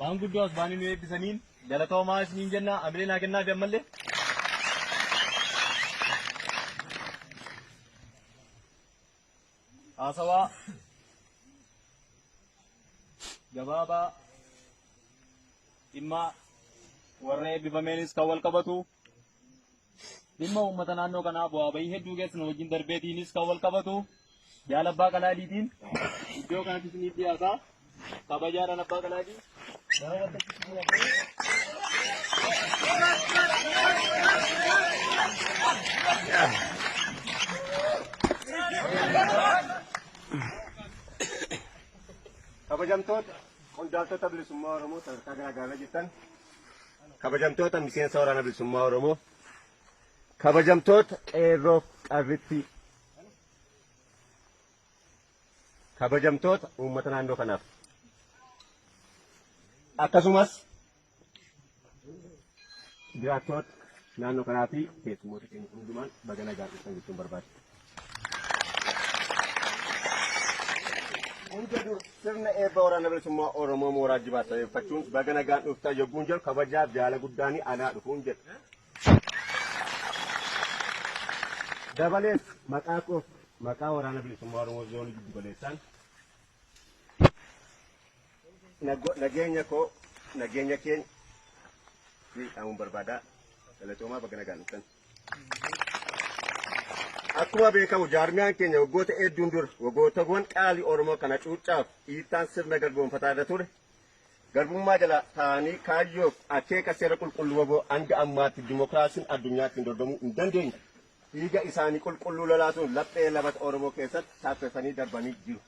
Baan guddoo as baanii nu eebbisaniin galatoomaa isiniin jenna amilee naa kennaa fi ammallee. Haasawaa gabaabaa dhimma warra eebbifameenis kan wal qabatu dhimma uummata naannoo kanaa bu'aa bahii hedduu keessan wajjin darbeetiinis kan wal qabatu jaal abbaa qalaaliitiin iddoo kanatti isiniif dhiyaataa kabajaadhaan abbaa qalaalii. Kabajamtoota qondaaltota bilisummaa Oromoo sadarkaa garaagaraa jirtan, kabajamtoota miseensa waraana bilisummaa Oromoo, kabajamtoota qeerroof qarrittii, kabajamtoota uummata naannoo kanaaf, akkasumas jiraattoota naannoo kanaa fi keessummoota keenya hundumaan baga nagaan dhuftan jechuun barbaada. Sirna eebba waraana bilisummaa Oromoo mooraa Jibaa sababeeffachuun baga nagaan dhuftan yogguun jedhu kabajaaf jaala guddaanii anaa dhufuun jedha. Dabalees maqaa koof maqaa waraana bilisummaa Oromoo zoonii Gidduu galeessaan nageenya koo nageenya keenya dhaamuun barbaada. Galatoomaa baga nagaan dhuftan. Akkuma beekamu jaarmiyaan keenya waggoota hedduun dura waggootawwan qaalii Oromoo kana cuuccaaf dhiittaan sirna garboonfataa irra ture. Garbummaa jala ta'anii kaayyoof akeeka seera qulqulluu waboo hanga ammaatti dimokiraasiin addunyaatti hin dorgomuu hin dandeenye. Dhiiga isaanii qulqulluu lolaasuun laphee labata Oromoo keessatti taasifamanii darbanii jiru.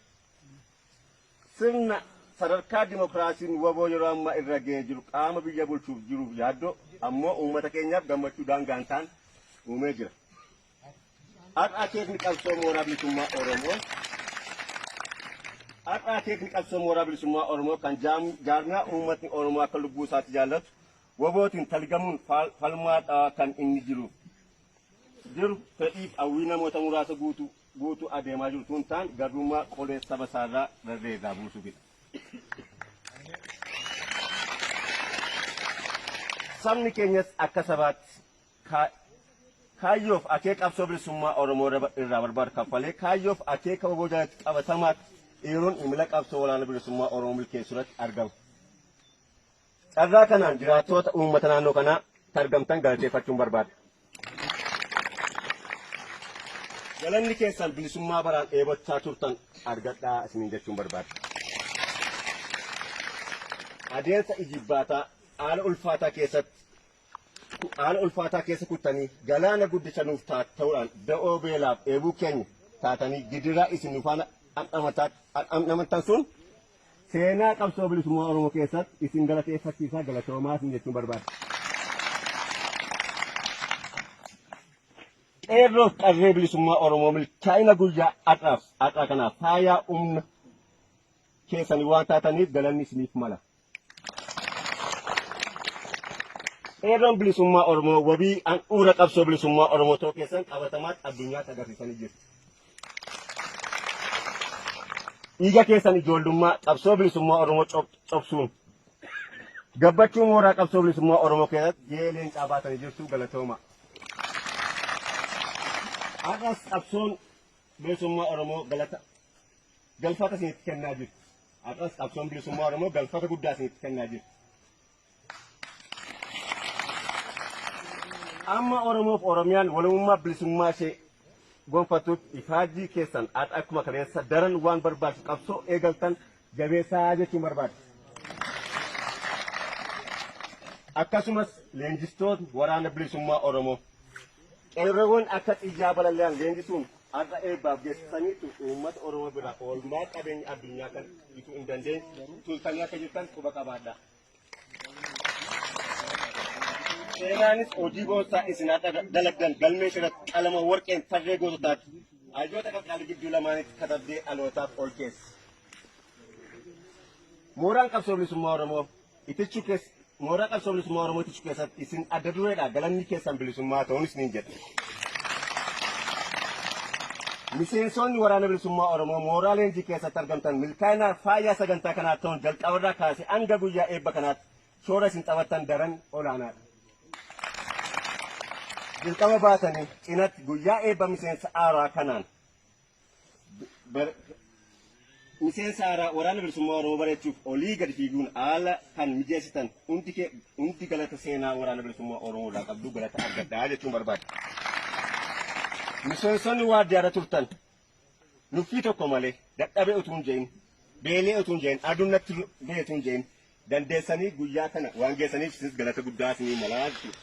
Sirna sadarkaa dimokiraasiin waboo yeroo ammaa irra ga'ee jiru qaama biyya bulchuuf jiruuf yaaddoo ammoo uummata keenyaaf gammachuu daangaan ta'an uumee jira. Har'a akeekni qabsoo mooraa bilisummaa Oromoo har'a akeekni qabsoo mooraa bilisummaa Oromoo kan jaarmiyaa uummatni Oromoo akka lubbuu isaatti jaallatu wabootiin talgamuun falmaadhaa kan inni jiru fedhiif hawwii namoota muraasa guutuu adeemaa jiru tun ta'an garbummaa qolee saba isaarraa rarreerraa buusuufidha. Sabni keenyas akka sabaatti kaayyoof akeeka qabsoo bilisummaa Oromoo irraa barbaadu kaffalee kaayyoof akeeka waboo jalatti qabatamaatti dhiiroon imala qabsoo waraana bilisummaa Oromoo milkeessuu irratti argama. Carraa kanaan jiraattoota uummata naannoo kanaa argamtan galateeffachuun barbaada. Galanni keessan bilisummaa baraan dheebochaa turtan argadhaa isiniin jechuun barbaada. Adeemsa ijibbaataa haala ulfaataa keessa kuttanii galaana guddicha nuuf ta'uudhaan da'oo beelaaf eebuu keenya taatanii gidiraa isin nuufaan dhamdhamattan sun seenaa qabsoo bilisummaa Oromoo keessatti isin galateeffachiisaa galatoomaa isin jechuun barbaada. Qeerroof qarree bilisummaa Oromoo milkaa'ina guyyaa har'aa kanaaf faayaa humna keessanii waan taataniif galanni isiniif mala. Qeerroon bilisummaa Oromoo wabii handhuura qabsoo bilisummaa Oromoo ta'uu keessan qabatamaatti addunyaatti agarsiisanii jiru. Dhiiga keessan ijoollummaa qabsoo bilisummaa Oromoo cobsuun gabbachuu mooraa qabsoo bilisummaa Oromoo keessatti geeleen dhaabatanii jirtu galatooma. Har'as qabsoon bilisummaa Oromoo galfata isinitti kennaa jiru. Har'as qabsoon bilisummaa Oromoo galfata guddaa isinitti kennaa jiru. Amma Oromoof Oromiyaan walummaa bilisummaa ishee gonfatutti ifaajjii keessan akkuma kaleessa daran waan barbaachisu qabsoo eegaltan jabeessaa jechuun barbaada. Akkasumas leenjistoonni waraana bilisummaa Oromoo qeerroowwan akka xiyyaa balali'an leenjisuun har'a eebbaaf geessisaniitu uummata Oromoo bira oolmaa qabeenya addunyaa kan bituu hin dandeenye tultanii akka jirtan quba qabaadha. Seenaanis hojii goonsaa isin har'a dalagdan galmee irratti qalama warqeen tarree goototaati. Hayyoota qaqqaalii gidduu lamaanitti katabdee dhalootaaf ol keessa. Mooraan qabsoo bilisummaa Oromoo itichuu keessatti isin adda dureedha galanni keessan bilisummaa ta'uunis ni jedha. Miseensonni waraana bilisummaa Oromoo mooraa leenjii keessatti argamtan milkaa'ina fayyaa sagantaa kanaa ta'uun jalqabarraa kaasee hanga guyyaa eebba kanaatti shoora isin taphattan daran olaanaadha. Jalqaba baatanii cinatti guyyaa eebba miseensa aaraa kanaan miseensa aaraa waraana bilisummaa Oromoo bareechuuf olii gadi fiiguun haala kan mijeessitan hundi galata seenaa waraana bilisummaa Oromoo irraa qabdu galata argadhaa jechuun barbaada. Miseensonni waardiyyaarra turtan nuffii tokko malee dadhabee utuu hin je'in beelee utuu hin je'in aduun natti bee utuu hin je'in dandeessanii guyyaa kana waan geessaniif isinis galata guddaa isinii malaa jechuudha.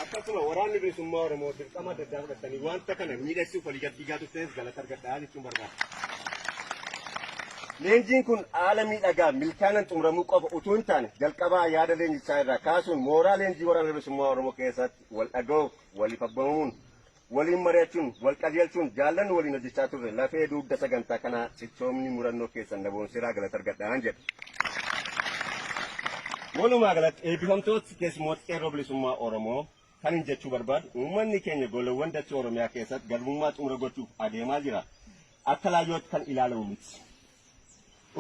Akkasuma waraanni bilisummaa Oromoo dirqama adda addaa fudhatanii wanta kana miidhagsuuf walii gad fiigaa turtanis galata argadhaa jechuun barbaada. Leenjiin kun haala miidhagaa milkaa'inaan xumuramuu qofa utuu hin taane jalqabaa yaada leenjichaa irraa kaasuun mooraa leenjii waraana bilisummaa Oromoo keessatti wal dhaga'uuf waliif abbamuun waliin mari'achuun wal qajeelchuun jaallanni waliin hojjechaa turre lafee dugda sagantaa kanaa cichoomni murannoo keessan daboonsiraa galata argadhaan jedha. Walumaa galatti eebbifamtoota keessummoota qeerroo bilisummaa Oromoo kan hin jechuu barbaadu uummanni keenya golawwan dachee Oromiyaa keessatti garbummaa xumura gochuuf adeemaa jira. Akka laayyootti kan ilaalamu miti.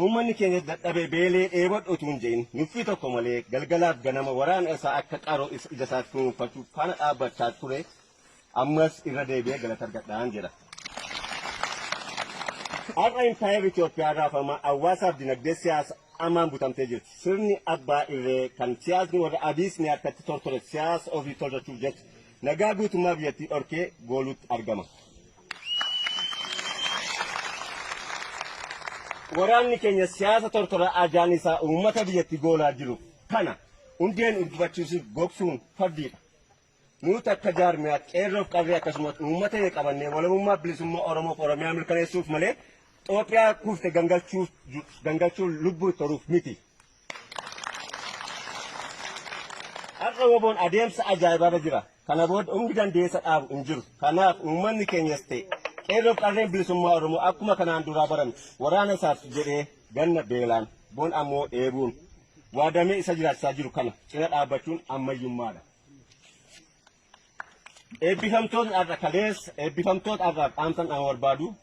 Uummanni keenya dadhabee beelee dheebodhu utuu hin je'in nuffii tokko malee galgalaaf ganama waraana isaa akka qaroo ija isaatti kunuunfachuuf faana dhaabbachaa ture ammas irra deebi'ee galata argadhaan jedha. Har'a impaayera Itoophiyaa raafamaa hawaasaaf dinagdee siyaasa amaan butamtee jirti. Sirni abbaa irree kan siyaasni warra adiisni harkatti tortore siyaasa ofii tolfachuuf jecha nagaa guutummaa biyyattii dhorkee gooluutti argama. Waraanni keenya siyaasa tortora ajaan isaa uummata biyyatti goolaa jiru kana hundeen uddubachiisuuf gogsuun fardiidha. Nuti akka jaarmiyaa qeerroof qarree akkasumas uummata qabannee walabummaa bilisummaa Oromoof Oromiyaa mirkaneessuuf malee Itoophiyaa kuufte gangalchuun lubbuu toruuf miti. Har'a woboon adeemsa ajaa'ibaarra jira. Kana booda humni dandeessa dhaabu hin jiru. Kanaaf uummanni keenyas ta'e qeerroof qarreen bilisummaa Oromoo akkuma kanaan duraa baran waraana isaaf jedhee ganna beelaan boon ammoo dheebuun waadamee isa jiraachisaa jiru kana cina dhaabbachuun ammayyummaadha. Eebbifamtoota irraa dhaamsan aan barbaadu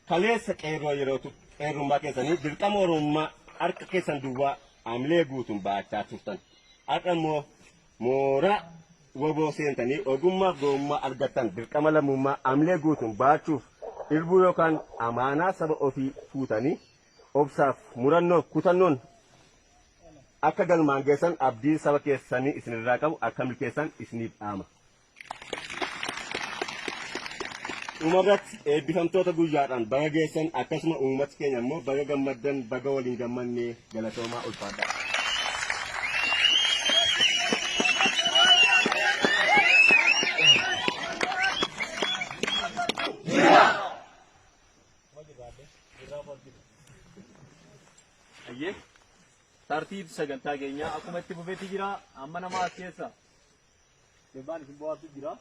kaleessa qeerroo yerootu qeerrummaa keessanii dirqama Oromummaa harka keessan duwwaa amlee guutuun baachaa turtan. Har'a immoo mooraa woboo seentanii ogummaaf ga'ummaa argattan dirqama lammummaa amlee guutuun baachuuf irbuu yookaan amaanaa saba ofii fuutanii obsaaf murannoof kutannoon akka galmaan geessan abdii saba keessanii isinirraa qabu akka milkeessan isiniif dhaama. Uummatatti eebbifamtoota guyyaadhaan baga geessan akkasuma uummati keenya immoo baga gammaddan baga waliin gammannee galatoomaa ulfaadhaa. Ayyee tartiib sagantaa keenyaa akkuma itti fufeetti jira amma nama as keessa deebaan isin bohaartu jira.